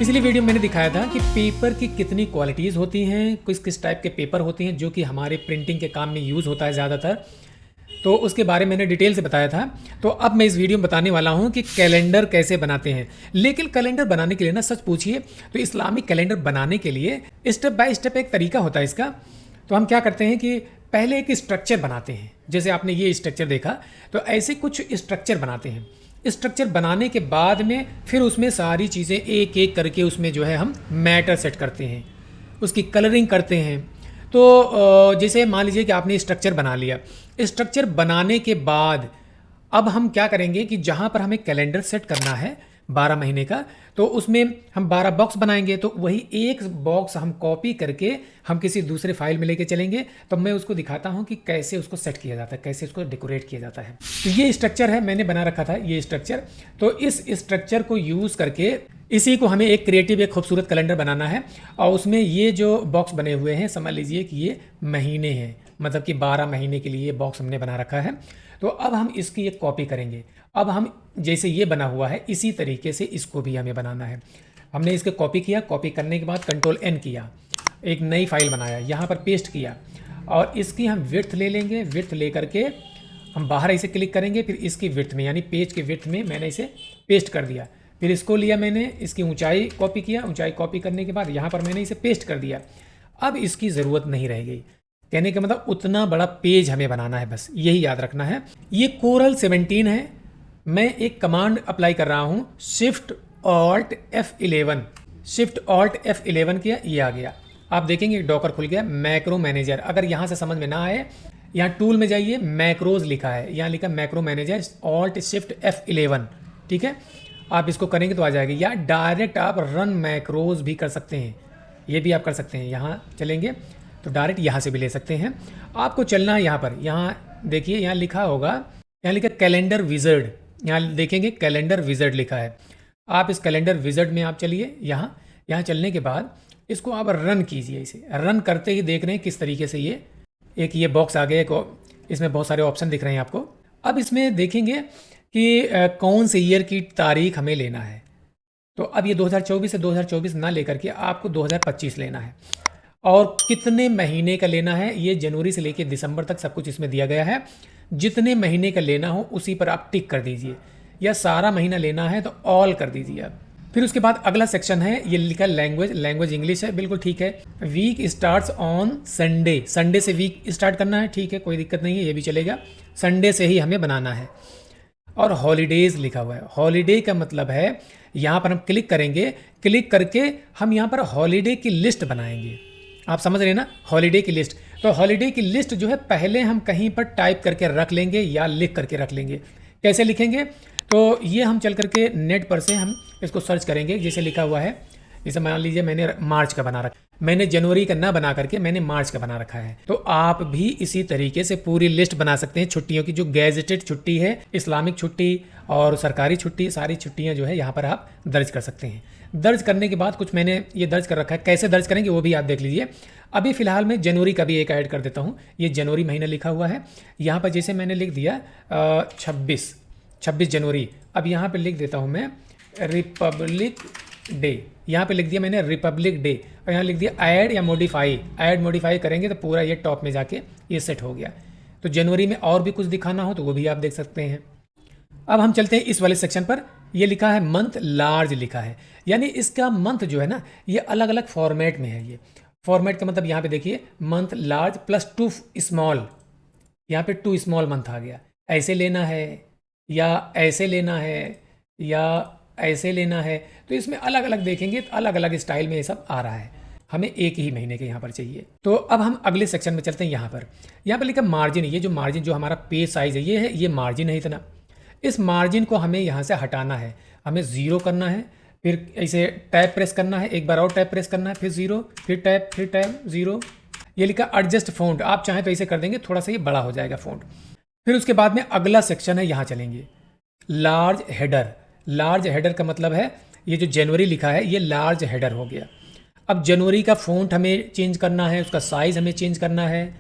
पिछली वीडियो में मैंने दिखाया था कि पेपर की कितनी क्वालिटीज़ होती हैं, किस किस टाइप के पेपर होते हैं जो कि हमारे प्रिंटिंग के काम में यूज़ होता है ज़्यादातर। तो उसके बारे में मैंने डिटेल से बताया था। तो अब मैं इस वीडियो में बताने वाला हूँ कि कैलेंडर कैसे बनाते हैं। लेकिन कैलेंडर बनाने के लिए ना, सच पूछिए तो इस्लामिक कैलेंडर बनाने के लिए स्टेप बाय स्टेप एक तरीका होता है इसका। तो हम क्या करते हैं कि पहले एक स्ट्रक्चर बनाते हैं। जैसे आपने ये स्ट्रक्चर देखा, तो ऐसे कुछ स्ट्रक्चर बनाते हैं। स्ट्रक्चर बनाने के बाद में फिर उसमें सारी चीज़ें एक एक करके उसमें जो है हम मैटर सेट करते हैं, उसकी कलरिंग करते हैं। तो जैसे मान लीजिए कि आपने स्ट्रक्चर बना लिया। स्ट्रक्चर बनाने के बाद अब हम क्या करेंगे कि जहाँ पर हमें कैलेंडर सेट करना है 12 महीने का, तो उसमें हम 12 बॉक्स बनाएंगे। तो वही एक बॉक्स हम कॉपी करके हम किसी दूसरे फाइल में लेके चलेंगे। तो मैं उसको दिखाता हूँ कि कैसे उसको सेट किया जाता है, कैसे उसको डेकोरेट किया जाता है। तो ये स्ट्रक्चर है, मैंने बना रखा था ये स्ट्रक्चर। तो इस स्ट्रक्चर को यूज़ करके इसी को हमें एक क्रिएटिव, एक खूबसूरत कैलेंडर बनाना है। और उसमें ये जो बॉक्स बने हुए हैं, समझ लीजिए कि ये महीने हैं, मतलब कि 12 महीने के लिए बॉक्स हमने बना रखा है। तो अब हम इसकी एक कॉपी करेंगे। अब हम जैसे ये बना हुआ है इसी तरीके से इसको भी हमें बनाना है। हमने इसके कॉपी किया, कॉपी करने के बाद Ctrl+N किया, एक नई फाइल बनाया, यहाँ पर पेस्ट किया और इसकी हम विड्थ ले लेंगे। विड्थ ले करके हम बाहर इसे क्लिक करेंगे, फिर इसकी विड्थ में यानी पेज के विड्थ में मैंने इसे पेस्ट कर दिया। फिर इसको लिया मैंने, इसकी ऊंचाई कॉपी किया, ऊंचाई कॉपी करने के बाद यहाँ पर मैंने इसे पेस्ट कर दिया। अब इसकी ज़रूरत नहीं रह गई। कहने का मतलब उतना बड़ा पेज हमें बनाना है, बस यही याद रखना है। ये कोरल 17 है। मैं एक कमांड अप्लाई कर रहा हूँ, Shift Alt F11। Shift Alt F11 किया, ये आ गया। आप देखेंगे डॉकर खुल गया, मैक्रो मैनेजर। अगर यहाँ से समझ में ना आए, यहाँ टूल में जाइए, मैक्रोज लिखा है, यहाँ लिखा macro manager, Alt Shift F11, ठीक है। आप इसको करेंगे तो आ जाएगा। या डायरेक्ट आप रन मैक्रोज भी कर सकते हैं, ये भी आप कर सकते हैं। यहाँ चलेंगे तो डायरेक्ट यहाँ से भी ले सकते हैं। आपको चलना है यहाँ पर, यहाँ देखिए, यहाँ लिखा होगा, यहाँ लिखा कैलेंडर विज़र्ड। यहाँ देखेंगे कैलेंडर विज़र्ड लिखा है। आप इस कैलेंडर विज़र्ड में आप चलिए, यहाँ चलने के बाद इसको आप रन कीजिए। इसे रन करते ही देख रहे हैं किस तरीके से ये बॉक्स आ गया, इसमें बहुत सारे ऑप्शन दिख रहे हैं आपको। अब इसमें देखेंगे कि कौन से ईयर की तारीख हमें लेना है। तो अब ये 2024 से 2024 ना लेकर के आपको 2025 लेना है। और कितने महीने का लेना है, ये जनवरी से लेकर दिसंबर तक सब कुछ इसमें दिया गया है। जितने महीने का लेना हो उसी पर आप टिक कर दीजिए, या सारा महीना लेना है तो ऑल कर दीजिए आप। फिर उसके बाद अगला सेक्शन है, ये लिखा लैंग्वेज इंग्लिश है, बिल्कुल ठीक है। Week starts on Sunday, Sunday से वीक स्टार्ट करना है, ठीक है, कोई दिक्कत नहीं है, ये भी चलेगा। संडे से ही हमें बनाना है। और हॉलीडेज़ लिखा हुआ है। हॉलीडे का मतलब है यहाँ पर हम क्लिक करेंगे, क्लिक करके हम यहाँ पर हॉलीडे की लिस्ट बनाएंगे। आप समझ रहे हैं ना, हॉलीडे की लिस्ट। तो हॉलीडे की लिस्ट जो है पहले हम कहीं पर टाइप करके रख लेंगे या लिख करके रख लेंगे। कैसे लिखेंगे, तो ये हम चल करके नेट पर से हम इसको सर्च करेंगे। जैसे लिखा हुआ है, जैसे मान लीजिए मैंने मार्च का बना रखा, मैंने जनवरी का ना बना करके मैंने मार्च का बना रखा है। तो आप भी इसी तरीके से पूरी लिस्ट बना सकते हैं छुट्टियों की। जो गैजेटेड छुट्टी है, इस्लामिक छुट्टी और सरकारी छुट्टी, सारी छुट्टियां जो है यहाँ पर आप दर्ज कर सकते हैं। दर्ज करने के बाद कुछ मैंने ये दर्ज कर रखा है, कैसे दर्ज करेंगे वो भी आप देख लीजिए। अभी फ़िलहाल मैं जनवरी का भी एक ऐड कर देता हूँ। ये जनवरी महीना लिखा हुआ है। यहाँ पर जैसे मैंने लिख दिया 26 जनवरी। अब यहाँ पर लिख देता हूँ मैं रिपब्लिक डे। यहाँ पे लिख दिया मैंने रिपब्लिक डे, और यहाँ लिख दिया ऐड या मॉडिफाई। ऐड मॉडिफाई करेंगे तो पूरा ये टॉप में जाके ये सेट हो गया। तो जनवरी में और भी कुछ दिखाना हो तो वो भी आप देख सकते हैं। अब हम चलते हैं इस वाले सेक्शन पर। ये लिखा है मंथ लार्ज लिखा है, यानी इसका मंथ जो है ना, ये अलग अलग फॉर्मेट में है। ये फॉर्मेट का मतलब यहाँ पे देखिए, मंथ लार्ज +2 स्मॉल, यहाँ पे 2 स्मॉल मंथ आ गया। ऐसे लेना है या ऐसे लेना है या ऐसे लेना है, तो इसमें अलग अलग देखेंगे तो अलग अलग स्टाइल में ये सब आ रहा है। हमें एक ही महीने के यहाँ पर चाहिए। तो अब हम अगले सेक्शन में चलते हैं। यहाँ पर लिखा मार्जिन। ये जो मार्जिन जो हमारा पेज साइज है, ये मार्जिन है इतना। इस मार्जिन को हमें यहाँ से हटाना है, हमें 0 करना है। फिर ऐसे टैब प्रेस करना है, एक बार और टैब प्रेस करना है, फिर 0, फिर टैब 0। ये लिखा एडजस्ट फ़ॉन्ट, आप चाहें तो ऐसे कर देंगे, थोड़ा सा ये बड़ा हो जाएगा फ़ॉन्ट। फिर उसके बाद में अगला सेक्शन है, यहाँ चलेंगे लार्ज हेडर। लार्ज हेडर का मतलब है ये जो जनवरी लिखा है ये लार्ज हेडर हो गया। अब जनवरी का फ़ॉन्ट हमें चेंज करना है, उसका साइज़ हमें चेंज करना है,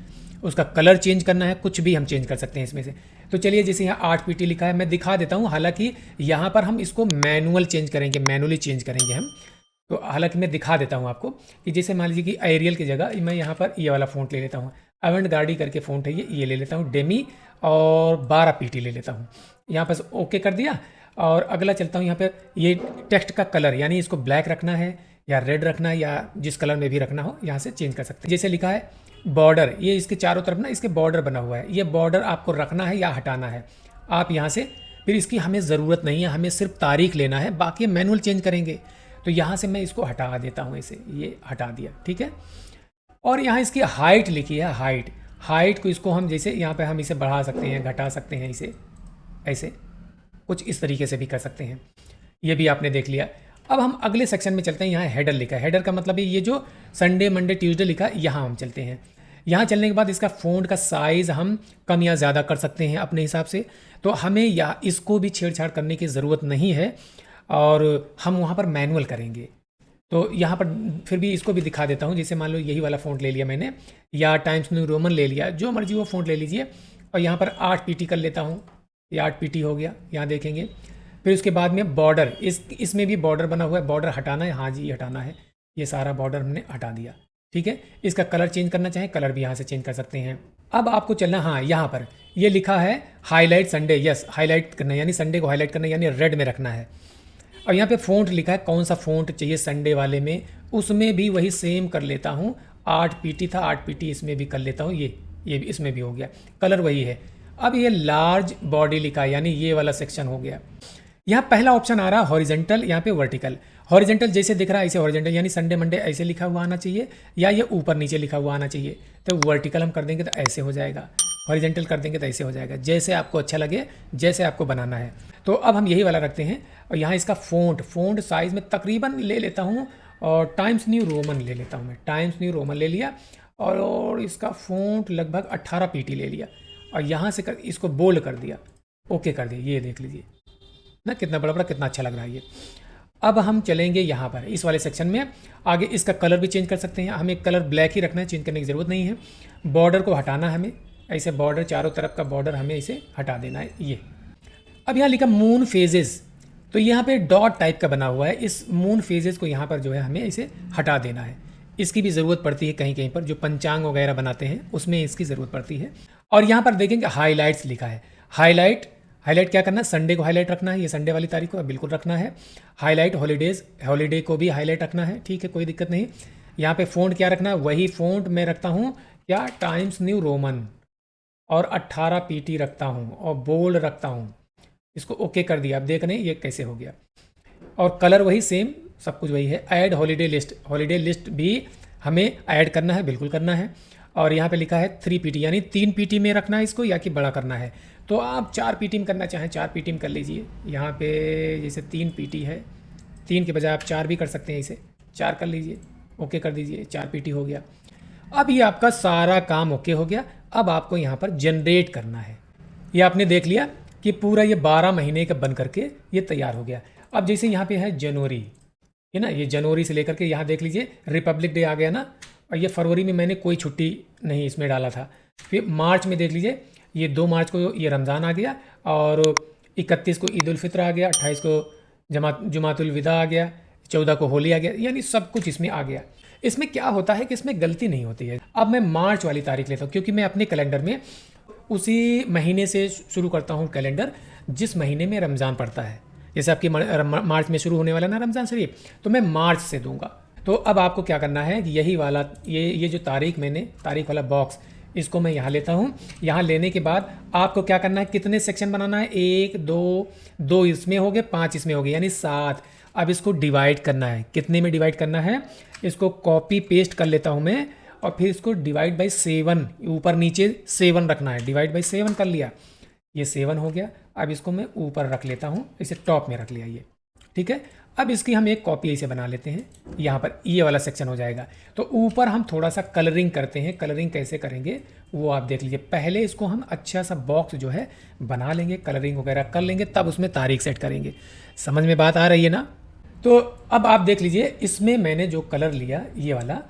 उसका कलर चेंज करना है, कुछ भी हम चेंज कर सकते हैं इसमें से। तो चलिए, जैसे यहाँ 8 PT लिखा है, मैं दिखा देता हूँ। हालांकि यहाँ पर हम इसको मैनुअली चेंज करेंगे हम। तो हालांकि मैं दिखा देता हूँ आपको कि जैसे मान लीजिए कि एरियल की जगह मैं यहाँ पर ये वाला फ़ॉन्ट ले लेता हूँ, अवेंट गार्डी करके फ़ॉन्ट है ये ले लेता हूँ, डेमी और 12 पीटी ले लेता हूँ। यहाँ पर ओके कर दिया और अगला चलता हूँ यहाँ पर ये टेक्स्ट का कलर, यानी इसको ब्लैक रखना है या रेड रखना है या जिस कलर में भी रखना हो यहाँ से चेंज कर सकते हैं। जैसे लिखा है बॉर्डर, ये इसके चारों तरफ ना इसके बॉर्डर बना हुआ है, ये बॉर्डर आपको रखना है या हटाना है आप यहाँ से। फिर इसकी हमें ज़रूरत नहीं है, हमें सिर्फ तारीख लेना है, बाकी मैनुअल चेंज करेंगे। तो यहाँ से मैं इसको हटा देता हूँ, इसे ये हटा दिया, ठीक है। और यहाँ इसकी हाइट लिखी है, हाइट को इसको हम जैसे यहाँ पे हम इसे बढ़ा सकते हैं, घटा सकते हैं, इसे ऐसे कुछ इस तरीके से भी कर सकते हैं। ये भी आपने देख लिया। अब हम अगले सेक्शन में चलते हैं। यहाँ हेडर लिखा है, हेडर का मतलब ये जो संडे मंडे ट्यूसडे लिखा है यहाँ हम चलते हैं। यहाँ चलने के बाद इसका फ़ॉन्ट का साइज़ हम कम या ज़्यादा कर सकते हैं अपने हिसाब से, तो हमें या इसको भी छेड़छाड़ करने की ज़रूरत नहीं है और हम वहाँ पर मैनुअल करेंगे। तो यहाँ पर फिर भी इसको भी दिखा देता हूँ। जैसे मान लो यही वाला फ़ॉन्ट ले लिया मैंने या टाइम्स न्यू रोमन ले लिया, जो मर्जी वो फ़ॉन्ट ले लीजिए और यहाँ पर 8 पीटी कर लेता हूँ, ये 8 पीटी हो गया, यहाँ देखेंगे। फिर उसके बाद में बॉर्डर, इसमें भी बॉर्डर बना हुआ है, बॉर्डर हटाना है, हाँ जी हटाना है, ये सारा बॉर्डर हमने हटा दिया, ठीक है। इसका कलर चेंज करना चाहें कलर भी यहाँ से चेंज कर सकते हैं। अब आपको चलना, हाँ यहाँ पर ये लिखा है हाईलाइट संडे, यस हाईलाइट करना है, यानी संडे को हाईलाइट करना है, यानी रेड में रखना है। और यहाँ पे फ़ॉन्ट लिखा है, कौन सा फ़ॉन्ट चाहिए संडे वाले में, उसमें भी वही सेम कर लेता हूँ। 8 पीटी था, 8 पीटी इसमें भी कर लेता हूँ, ये भी इसमें भी हो गया, कलर वही है। अब ये लार्ज बॉडी लिखा है, यानी ये वाला सेक्शन हो गया। यहाँ पहला ऑप्शन आ रहा है हॉरिजेंटल, यहाँ पे वर्टिकल। हॉरिजेंटल जैसे दिख रहा है ऐसे हॉरिजेंटल, यानी संडे मंडे ऐसे लिखा हुआ आना चाहिए या ये ऊपर नीचे लिखा हुआ आना चाहिए। तो वर्टिकल हम कर देंगे तो ऐसे हो जाएगा, हॉरिजेंटल कर देंगे तो ऐसे हो जाएगा, जैसे आपको अच्छा लगे, जैसे आपको बनाना है। तो अब हम यही वाला रखते हैं और यहाँ इसका फ़ॉन्ट साइज़ में तकरीबन ले लेता हूँ और टाइम्स न्यू रोमन ले लेता हूँ मैं, टाइम्स न्यू रोमन ले लिया और इसका फ़ॉन्ट लगभग 18 पीटी ले लिया और यहाँ से इसको बोल्ड कर दिया, ओके कर दिया। ये देख लीजिए ना कितना बड़ा बड़ा, कितना अच्छा लग रहा है ये। अब हम चलेंगे यहाँ पर इस वाले सेक्शन में आगे। इसका कलर भी चेंज कर सकते हैं, हमें कलर ब्लैक ही रखना है, चेंज करने की ज़रूरत नहीं है। बॉर्डर को हटाना है हमें, ऐसे बॉर्डर चारों तरफ का बॉर्डर हमें इसे हटा देना है ये। अब यहाँ लिखा मून फेजेस, तो यहाँ पे डॉट टाइप का बना हुआ है, इस मून फेजेस को यहाँ पर जो है हमें इसे हटा देना है। इसकी भी ज़रूरत पड़ती है कहीं कहीं पर, जो पंचांग वगैरह बनाते हैं उसमें इसकी ज़रूरत पड़ती है। और यहाँ पर देखेंगे हाईलाइट्स लिखा है, हाईलाइट क्या करना है, संडे को हाईलाइट रखना है, ये संडे वाली तारीख को बिल्कुल रखना है। हाईलाइट हॉलीडे को भी हाईलाइट रखना है, ठीक है, कोई दिक्कत नहीं। यहाँ पे फ़ॉन्ट क्या रखना है, वही फ़ॉन्ट मैं रखता हूँ क्या, टाइम्स न्यू रोमन, और 18 पीटी रखता हूँ और बोल्ड रखता हूँ। इसको ओके कर दिया, अब देख रहे हैं ये कैसे हो गया। और कलर वही सेम, सब कुछ वही है। ऐड हॉलीडे लिस्ट भी हमें ऐड करना है, बिल्कुल करना है। और यहाँ पे लिखा है 3 पीटी, यानी 3 पीटी में रखना है इसको या कि बड़ा करना है। तो आप 4 पीटी में करना चाहें 4 पीटी में कर लीजिए। यहाँ पे जैसे 3 पीटी है, 3 के बजाय आप 4 भी कर सकते हैं, इसे 4 कर लीजिए, ओके कर दीजिए, 4 पीटी हो गया। अब ये आपका सारा काम ओके हो गया। अब आपको यहाँ पर जनरेट करना है। ये आपने देख लिया कि पूरा ये 12 महीने का बन करके ये तैयार हो गया। अब जैसे यहाँ पे है जनवरी, है ना, ये जनवरी से लेकर के यहाँ देख लीजिए रिपब्लिक डे आ गया ना, और ये फरवरी में मैंने कोई छुट्टी नहीं इसमें डाला था। फिर मार्च में देख लीजिए, ये 2 मार्च को ये रमज़ान आ गया और 31 को ईद उल फित्र आ गया, 28 को जुमातुल विदा आ गया, 14 को होली आ गया, यानी सब कुछ इसमें आ गया। इसमें क्या होता है कि इसमें गलती नहीं होती है। अब मैं मार्च वाली तारीख लेता हूँ क्योंकि मैं अपने कैलेंडर में उसी महीने से शुरू करता हूँ कैलेंडर जिस महीने में रमज़ान पड़ता है। जैसे आपकी मार्च में शुरू होने वाला ना रमज़ान शरीफ, तो मैं मार्च से दूंगा। तो अब आपको क्या करना है कि यही वाला ये जो तारीख वाला बॉक्स, इसको मैं यहाँ लेता हूँ। यहाँ लेने के बाद आपको क्या करना है, कितने सेक्शन बनाना है, 1 2 इसमें हो गए, 5 इसमें हो गए, यानी 7। अब इसको डिवाइड करना है, कितने में डिवाइड करना है, इसको कॉपी पेस्ट कर लेता हूँ मैं और फिर इसको डिवाइड बाई 7, ऊपर नीचे 7 रखना है। डिवाइड बाई 7 कर लिया, ये 7 हो गया। अब इसको मैं ऊपर रख लेता हूँ, इसे टॉप में रख लिया ये, ठीक है। अब इसकी हम एक कॉपी ऐसे बना लेते हैं, यहाँ पर ये वाला सेक्शन हो जाएगा। तो ऊपर हम थोड़ा सा कलरिंग करते हैं। कलरिंग कैसे करेंगे वो आप देख लीजिए। पहले इसको हम अच्छा सा बॉक्स जो है बना लेंगे, कलरिंग वगैरह कर लेंगे, तब उसमें तारीख सेट करेंगे। समझ में बात आ रही है ना। तो अब आप देख लीजिए, इसमें मैंने जो कलर लिया, ये वाला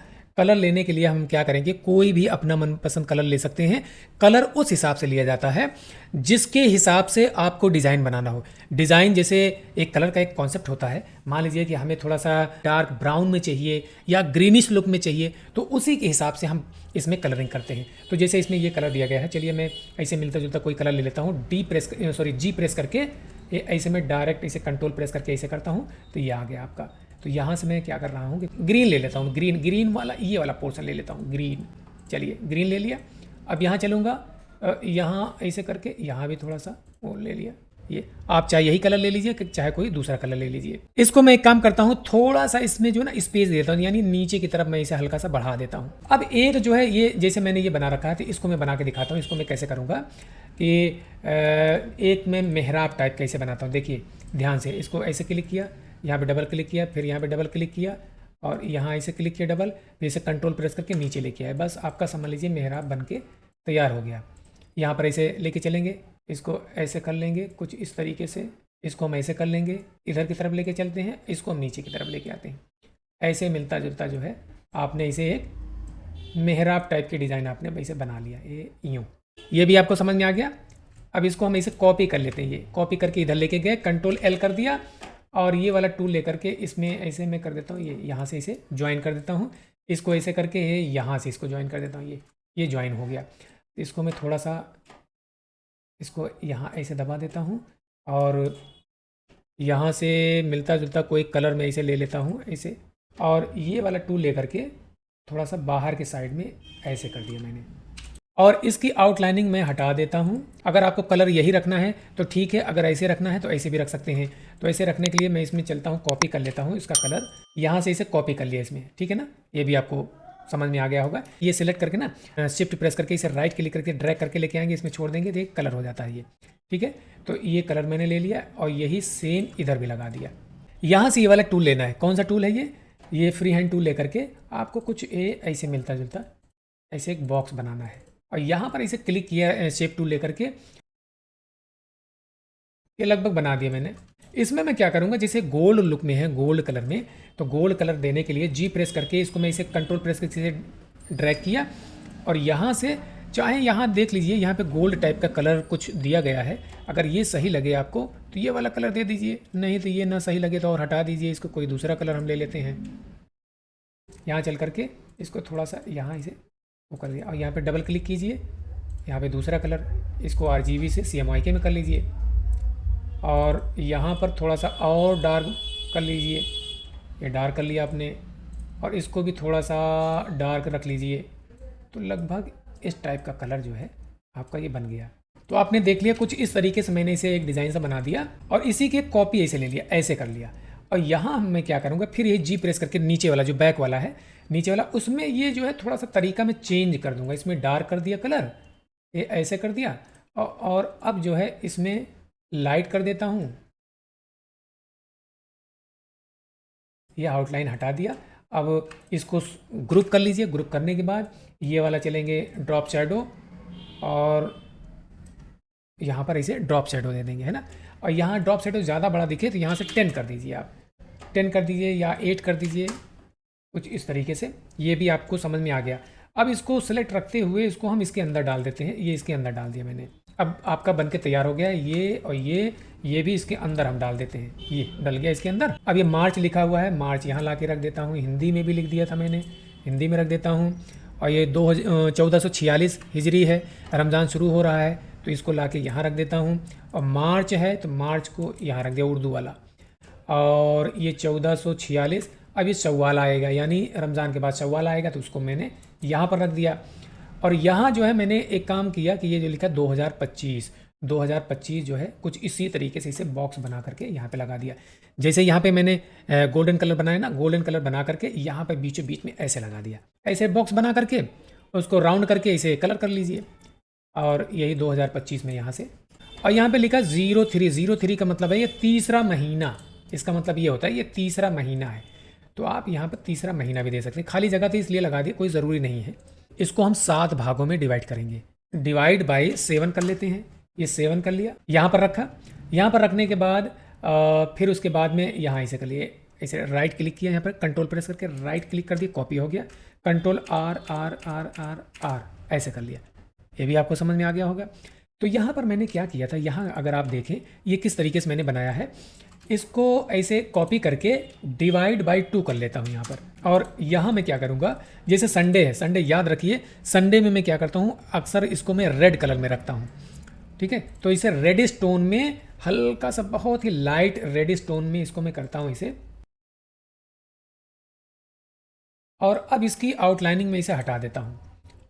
कलर लेने के लिए हम क्या करेंगे, कोई भी अपना मनपसंद कलर ले सकते हैं। कलर उस हिसाब से लिया जाता है जिसके हिसाब से आपको डिज़ाइन बनाना हो। डिज़ाइन जैसे एक कलर का एक कॉन्सेप्ट होता है, मान लीजिए कि हमें थोड़ा सा डार्क ब्राउन में चाहिए या ग्रीनिश लुक में चाहिए, तो उसी के हिसाब से हम इसमें कलरिंग करते हैं। तो जैसे इसमें ये कलर दिया गया है, चलिए मैं ऐसे मिलता जुलता कोई कलर ले लेता हूँ। जी प्रेस करके ऐसे मैं डायरेक्ट इसे कंट्रोल प्रेस करके ऐसे करता हूँ, तो ये आ गया आपका। तो यहाँ से मैं क्या कर रहा हूँ कि ग्रीन ले लेता हूँ, ग्रीन वाला ये वाला पोर्शन ले लेता हूँ, ग्रीन। चलिए ग्रीन ले लिया। अब यहाँ चलूँगा, यहाँ ऐसे करके यहाँ भी थोड़ा सा वो ले लिया। ये आप चाहे यही कलर ले लीजिए, चाहे कोई दूसरा कलर ले लीजिए। इसको मैं एक काम करता हूँ, थोड़ा सा इसमें जो है ना स्पेस देता हूँ, यानी नीचे की तरफ मैं इसे हल्का सा बढ़ा देता हूँ। अब एक जो है ये जैसे मैंने ये बना रखा है, तो इसको मैं बना के दिखाता हूँ। इसको मैं कैसे करूँगा कि एक मैं मेहराब टाइप का इसे बनाता हूँ। देखिए ध्यान से, इसको ऐसे क्लिक किया, यहाँ पे डबल क्लिक किया, फिर यहाँ पे डबल क्लिक किया और यहाँ ऐसे क्लिक किया डबल, फिर इसे कंट्रोल प्रेस करके नीचे लेके आए। बस आपका समझ लीजिए मेहराब बन के तैयार हो गया। यहाँ पर ऐसे लेके चलेंगे, इसको ऐसे कर लेंगे कुछ इस तरीके से, इसको हम ऐसे कर लेंगे, इधर की तरफ लेके चलते हैं, इसको हम नीचे की तरफ लेके आते हैं। ऐसे मिलता जुलता जो है आपने इसे एक मेहराब टाइप की डिज़ाइन आपने वैसे बना लिया। ये यूँ, ये भी आपको समझ में आ गया। अब इसको हम इसे कॉपी कर लेते हैं। ये कॉपी करके इधर लेके गए, कंट्रोल एल कर दिया और ये वाला टूल लेकर के इसमें ऐसे मैं कर देता हूँ, ये यहाँ से इसे ज्वाइन कर देता हूँ। इसको ऐसे करके यहाँ से इसको ज्वाइन कर देता हूँ, ये ज्वाइन हो गया। इसको मैं थोड़ा सा इसको यहाँ ऐसे दबा देता हूँ और यहाँ से मिलता जुलता कोई कलर मैं इसे ले लेता हूँ ऐसे, और ये वाला टूल लेकर के थोड़ा सा बाहर के साइड में ऐसे कर दिया मैंने, और इसकी आउटलाइनिंग मैं हटा देता हूँ। अगर आपको कलर यही रखना है तो ठीक है, अगर ऐसे रखना है तो ऐसे भी रख सकते हैं। तो ऐसे रखने के लिए मैं इसमें चलता हूँ, कॉपी कर लेता हूँ इसका कलर, यहाँ से इसे कॉपी कर लिया इसमें, ठीक है ना। ये भी आपको समझ में आ गया होगा। ये सिलेक्ट करके ना शिफ्ट प्रेस करके इसे राइट क्लिक करके ड्रैग करके लेके आएंगे, इसमें छोड़ देंगे, देखिए कलर हो जाता है ये, ठीक है। तो ये कलर मैंने ले लिया और यही सेम इधर भी लगा दिया। यहाँ से ये वाला टूल लेना है। कौन सा टूल है ये फ्री हैंड टूल लेकर के आपको कुछ ऐसे मिलता जुलता ऐसे एक बॉक्स बनाना है और यहाँ पर इसे क्लिक किया शेप टूल लेकर के, ये लगभग बना दिया मैंने। इसमें मैं क्या करूँगा, जैसे गोल्ड लुक में है, गोल्ड कलर में, तो गोल्ड कलर देने के लिए जी प्रेस करके इसको मैं इसे कंट्रोल प्रेस करके इसे ड्रैग किया और यहाँ से चाहे यहाँ देख लीजिए, यहाँ पे गोल्ड टाइप का कलर कुछ दिया गया है। अगर ये सही लगे आपको तो ये वाला कलर दे दीजिए, नहीं तो ये ना सही लगे तो और हटा दीजिए इसको, कोई दूसरा कलर हम ले लेते हैं। यहाँ चल करके इसको थोड़ा सा यहाँ इसे वो कर दिया और यहाँ पे डबल क्लिक कीजिए, यहाँ पे दूसरा कलर, इसको RGB से CMYK में कर लीजिए और यहाँ पर थोड़ा सा और डार्क कर लीजिए। ये डार्क कर लिया आपने और इसको भी थोड़ा सा डार्क रख लीजिए। तो लगभग इस टाइप का कलर जो है आपका ये बन गया। तो आपने देख लिया कुछ इस तरीके से मैंने इसे एक डिज़ाइन सा बना दिया और इसी के कॉपी ऐसे ले लिया, ऐसे कर लिया। और यहाँ मैं क्या करूँगा, फिर ये जी प्रेस करके नीचे वाला जो बैक वाला है, नीचे वाला, उसमें ये जो है थोड़ा सा तरीका मैं चेंज कर दूँगा। इसमें डार्क कर दिया कलर, ये ऐसे कर दिया और अब जो है इसमें लाइट कर देता हूँ, ये आउटलाइन हटा दिया। अब इसको ग्रुप कर लीजिए। ग्रुप करने के बाद ये वाला चलेंगे ड्रॉप शैडो और यहाँ पर इसे ड्रॉप शैडो दे देंगे, है ना। और यहाँ ड्रॉप शैडो ज़्यादा बड़ा दिखे तो यहाँ से 10 कर दीजिए, आप 10 कर दीजिए या 8 कर दीजिए, कुछ इस तरीके से। ये भी आपको समझ में आ गया। अब इसको सेलेक्ट रखते हुए इसको हम इसके अंदर डाल देते हैं। ये इसके अंदर डाल दिया मैंने। अब आपका बनके तैयार हो गया है ये, और ये भी इसके अंदर हम डाल देते हैं। ये डल गया इसके अंदर। अब ये मार्च लिखा हुआ है, मार्च यहाँ ला के रख देता हूँ। हिंदी में भी लिख दिया था मैंने, हिंदी में रख देता हूँ। और ये 1446 हिजरी है, रमज़ान शुरू हो रहा है, तो इसको ला के यहाँ रख देता हूँ। और मार्च है तो मार्च को यहाँ रख दिया, उर्दू वाला। और ये 1446, अब ये शव्वाल आएगा, यानी रमज़ान के बाद शव्वाल आएगा, तो उसको मैंने यहाँ पर रख दिया। और यहाँ जो है मैंने एक काम किया कि ये जो लिखा 2025 जो है कुछ इसी तरीके से इसे बॉक्स बना करके यहाँ पे लगा दिया। जैसे यहाँ पे मैंने गोल्डन कलर बनाया ना, गोल्डन कलर बना करके यहाँ पे बीचों बीच में ऐसे लगा दिया। ऐसे बॉक्स बना करके उसको राउंड करके इसे कलर कर लीजिए और यही 2025 में यहाँ से। और यहाँ पे लिखा 03 का मतलब है ये तीसरा महीना। इसका मतलब ये होता है ये तीसरा महीना है, तो आप यहाँ पर तीसरा महीना भी दे सकते हैं। खाली जगह तो इसलिए लगा दी, कोई ज़रूरी नहीं है। इसको हम 7 भागों में डिवाइड करेंगे। डिवाइड बाय 7 कर लेते हैं। ये 7 कर लिया, यहाँ पर रखा। यहाँ पर रखने के बाद फिर उसके बाद में यहाँ ऐसे कर लिए, ऐसे राइट क्लिक किया, यहाँ पर कंट्रोल प्रेस करके राइट क्लिक कर दिया, कॉपी हो गया। Control R R R R R ऐसे कर लिया। ये भी आपको समझ में आ गया होगा। तो यहाँ पर मैंने क्या किया था, यहाँ अगर आप देखें ये किस तरीके से मैंने बनाया है, इसको ऐसे कॉपी करके डिवाइड बाई 2 कर लेता हूँ यहाँ पर। और यहाँ मैं क्या करूँगा, जैसे संडे है, संडे याद रखिए, संडे में मैं क्या करता हूँ, अक्सर इसको मैं रेड कलर में रखता हूँ, ठीक है। तो इसे रेडिश टोन में, हल्का सा बहुत ही लाइट रेडिश टोन में इसको मैं करता हूँ इसे। और अब इसकी आउटलाइनिंग में इसे हटा देता हूँ।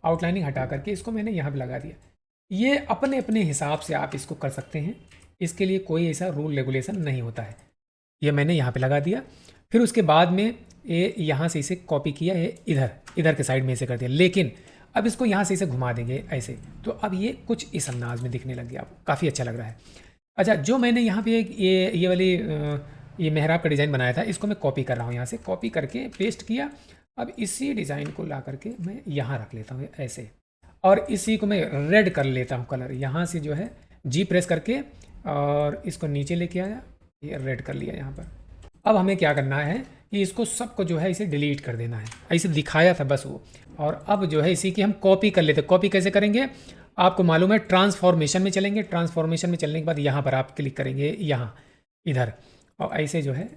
आउटलाइनिंग हटा करके इसको मैंने यहाँ पे लगा दिया। ये अपने अपने हिसाब से आप इसको कर सकते हैं, इसके लिए कोई ऐसा रूल रेगुलेशन नहीं होता है। ये मैंने यहाँ पे लगा दिया। फिर उसके बाद में ये यहाँ से इसे कॉपी किया, ये इधर के साइड में इसे कर दिया। लेकिन अब इसको यहाँ से इसे घुमा देंगे ऐसे, तो अब ये कुछ इस अंदाज में दिखने लग गया, आपको काफ़ी अच्छा लग रहा है। अच्छा, जो मैंने यहाँ पे ये वाली ये मेहराब का डिज़ाइन बनाया था, इसको मैं कॉपी कर रहा हूँ, यहाँ से कॉपी करके पेस्ट किया। अब इसी डिज़ाइन को ला करके मैं यहाँ रख लेता हूँ ऐसे, और इसी को मैं रेड कर लेता हूँ कलर। यहाँ से जो है जी प्रेस करके और इसको नीचे लेके आया, ये रेड कर लिया यहाँ पर। अब हमें क्या करना है कि इसको सबको जो है इसे डिलीट कर देना है। ऐसे दिखाया था बस वो। और अब जो है इसी की हम कॉपी कर लेते हैं। कॉपी कैसे करेंगे, आपको मालूम है, ट्रांसफॉर्मेशन में चलेंगे। ट्रांसफॉर्मेशन में चलने के बाद यहाँ पर आप क्लिक करेंगे, यहाँ इधर, और ऐसे जो है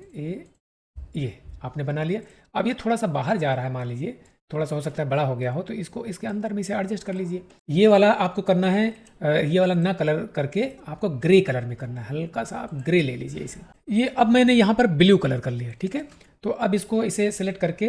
ये आपने बना लिया। अब ये थोड़ा सा बाहर जा रहा है, मान लीजिए थोड़ा सा हो सकता है बड़ा हो गया हो, तो इसको इसके अंदर में इसे एडजस्ट कर लीजिए। ये वाला आपको करना है, ये वाला ना कलर करके आपको ग्रे कलर में करना है, हल्का सा आप ग्रे ले लीजिए इसे। ये अब मैंने यहाँ पर ब्लू कलर कर लिया, ठीक है। तो अब इसको इसे सेलेक्ट करके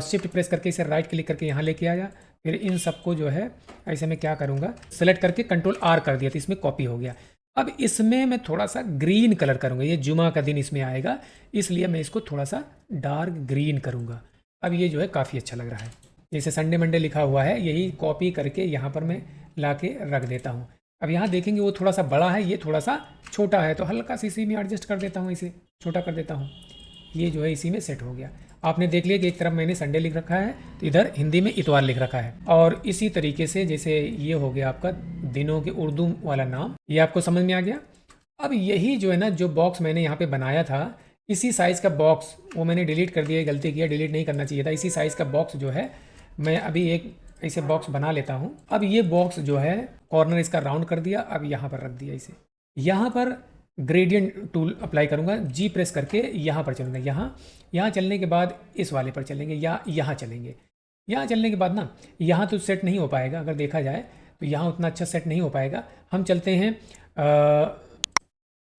शिफ्ट प्रेस करके इसे राइट क्लिक करके यहाँ लेके आया। फिर इन सबको जो है ऐसे मैं क्या करूँगा, सेलेक्ट करके कंट्रोल आर कर दिया, तो इसमें कॉपी हो गया। अब इसमें मैं थोड़ा सा ग्रीन कलर करूँगा, ये जुमा का दिन इसमें आएगा, इसलिए मैं इसको थोड़ा सा डार्क ग्रीन करूँगा। अब ये जो है काफ़ी अच्छा लग रहा है। जैसे संडे मंडे लिखा हुआ है, यही कॉपी करके यहाँ पर मैं ला के रख देता हूँ। अब यहाँ देखेंगे वो थोड़ा सा बड़ा है, ये थोड़ा सा छोटा है, तो हल्का सा इसी में एडजस्ट कर देता हूँ, इसे छोटा कर देता हूँ। ये जो है इसी में सेट हो गया। आपने देख लिया कि एक तरफ मैंने संडे लिख रखा है, तो इधर हिंदी में इतवार लिख रखा है। और इसी तरीके से जैसे ये हो गया आपका दिनों के उर्दू वाला नाम, ये आपको समझ में आ गया। अब यही जो है ना, जो बॉक्स मैंने यहाँ पे बनाया था, इसी साइज़ का बॉक्स, वो मैंने डिलीट कर दिया, गलती किया, डिलीट नहीं करना चाहिए था। इसी साइज़ का बॉक्स जो है मैं अभी एक ऐसे बॉक्स बना लेता हूँ। अब ये बॉक्स जो है कॉर्नर इसका राउंड कर दिया, अब यहाँ पर रख दिया इसे। यहाँ पर ग्रेडियंट टूल अप्लाई करूँगा, जी प्रेस करके यहाँ पर चलूँगा, यहाँ चलने के बाद इस वाले पर चलेंगे या यहाँ चलेंगे। यहाँ चलने के बाद ना, यहाँ तो सेट नहीं हो पाएगा, अगर देखा जाए तो यहाँ उतना अच्छा सेट नहीं हो पाएगा। हम चलते हैं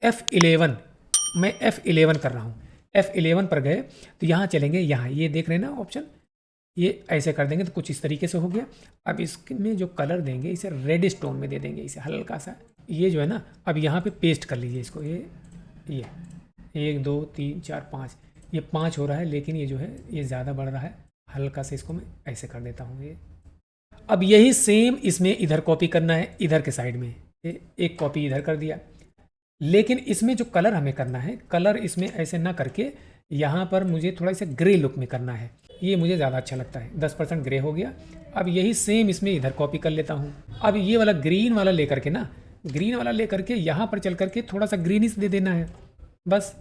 F11, मैं F11 कर रहा हूँ। F11 पर गए तो यहाँ चलेंगे, यहाँ ये देख रहे हैं ना ऑप्शन, ये ऐसे कर देंगे तो कुछ इस तरीके से हो गया। अब इसमें जो कलर देंगे इसे रेडिश टोन में दे देंगे, इसे हल्का सा, ये जो है ना, अब यहाँ पे पेस्ट कर लीजिए इसको। ये 1 2 3 4 5, ये 5 हो रहा है, लेकिन ये जो है ये ज़्यादा बढ़ रहा है, हल्का से इसको मैं ऐसे कर देता हूँ। ये अब यही सेम इसमें इधर कॉपी करना है, इधर के साइड में एक कॉपी इधर कर दिया। लेकिन इसमें जो कलर हमें करना है, कलर इसमें ऐसे ना करके यहाँ पर मुझे थोड़ा सा ग्रे लुक में करना है, ये मुझे ज़्यादा अच्छा लगता है। 10% ग्रे हो गया। अब यही सेम इसमें इधर कॉपी कर लेता हूँ। अब ये वाला ग्रीन वाला लेकर के ना, ग्रीन वाला लेकर के यहाँ पर चल करके थोड़ा सा ग्रीनिश दे देना है, बस।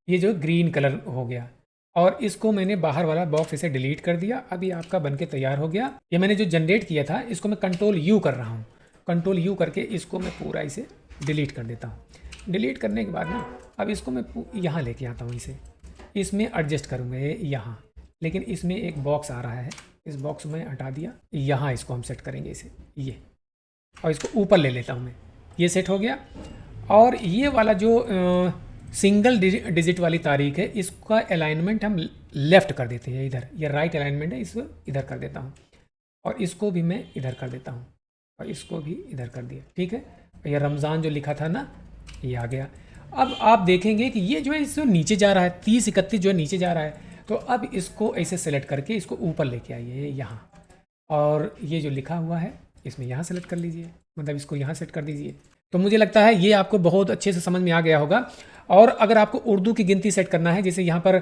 ये जो ग्रीन कलर हो गया। और इसको मैंने बाहर वाला बॉक्स इसे डिलीट कर दिया। अब ये आपका बनके तैयार हो गया। ये मैंने जो जनरेट किया था, इसको मैं कंट्रोल यू कर रहा हूँ। कंट्रोल यू करके इसको मैं पूरा इसे डिलीट कर देता हूँ। डिलीट करने के बाद ना, अब इसको मैं यहाँ लेके आता हूँ, इसे इसमें एडजस्ट करूँगा यहाँ। लेकिन इसमें एक बॉक्स आ रहा है, इस बॉक्स में हटा दिया, यहाँ इसको हम सेट करेंगे इसे, ये, और इसको ऊपर ले लेता हूँ मैं, ये सेट हो गया। और ये वाला जो सिंगल डिजिट वाली तारीख है, इसका अलाइनमेंट हम लेफ़्ट कर देते हैं इधर, ये राइट अलाइनमेंट है, इसको इधर कर देता हूँ। और इसको भी मैं इधर कर देता हूँ, और इसको भी इधर कर दिया, ठीक है। ये रमज़ान जो लिखा था ना, ये आ गया। अब आप देखेंगे कि ये जो है इससे नीचे जा रहा है, 30-31 जो है नीचे जा रहा है। तो अब इसको ऐसे सेलेक्ट करके इसको ऊपर लेके आइए यहाँ, और ये जो लिखा हुआ है इसमें यहाँ सेलेक्ट कर लीजिए, मतलब इसको यहाँ सेट कर दीजिए। तो मुझे लगता है ये आपको बहुत अच्छे से समझ में आ गया होगा। और अगर आपको उर्दू की गिनती सेट करना है, जैसे यहाँ पर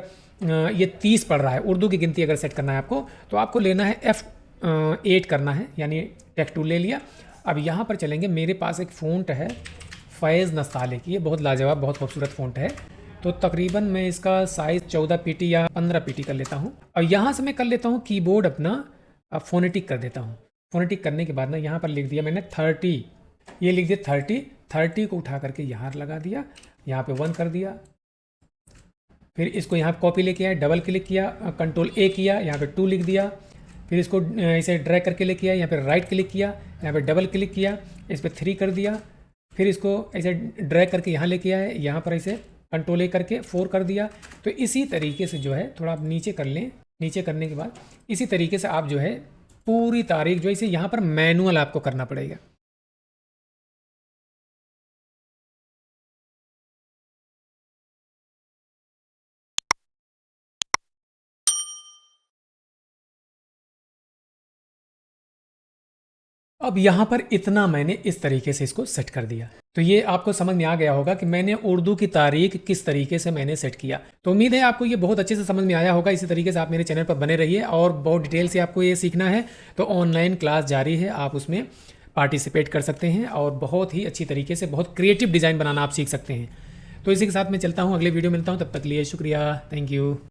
ये 30 पढ़ रहा है, उर्दू की गिनती अगर सेट करना है आपको, तो आपको लेना है F8 करना है, यानी टेक्स्ट टूल ले लिया। अब यहाँ पर चलेंगे, मेरे पास एक फ़ॉन्ट है फैज़ नस्ताले की, ये बहुत लाजवाब, बहुत खूबसूरत फ़ॉन्ट है। तो तकरीबन मैं इसका साइज़ 14 पीटी या 15 पीटी कर लेता हूँ। और यहाँ से मैं कर लेता हूँ कीबोर्ड अपना फोनेटिक कर देता हूँ। फोनेटिक करने के बाद ना यहाँ पर लिख दिया मैंने 30, ये लिख दिया 30 को उठा करके यहाँ लगा दिया, यहाँ पे 1 कर दिया। फिर इसको यहाँ कॉपी लेके आया, डबल क्लिक किया, कंट्रोल ए किया, यहाँ पे 2 लिख दिया। फिर इसको इसे ड्रैग करके लेके आया, यहाँ पे राइट क्लिक किया, यहाँ पे डबल क्लिक किया, इस पर 3 कर दिया। फिर इसको ऐसे ड्रैग करके यहाँ लेके आए, यहाँ पर ऐसे कंट्रोल ए करके 4 कर दिया। तो इसी तरीके से जो है थोड़ा आप नीचे कर लें, नीचे करने के बाद इसी तरीके से आप जो है पूरी तारीख जो है इसे यहाँ पर मैनुअल आपको करना पड़ेगा। अब यहाँ पर इतना मैंने इस तरीके से इसको सेट कर दिया। तो ये आपको समझ में आ गया होगा कि मैंने उर्दू की तारीख किस तरीके से मैंने सेट किया। तो उम्मीद है आपको ये बहुत अच्छे से समझ में आया होगा। इसी तरीके से आप मेरे चैनल पर बने रहिए और बहुत डिटेल से आपको ये सीखना है तो ऑनलाइन क्लास जारी है, आप उसमें पार्टिसिपेट कर सकते हैं और बहुत ही अच्छी तरीके से बहुत क्रिएटिव डिज़ाइन बनाना आप सीख सकते हैं। तो इसी के साथ मैं चलता हूँ, अगले वीडियो मिलता हूँ, तब तक लिए शुक्रिया, थैंक यू।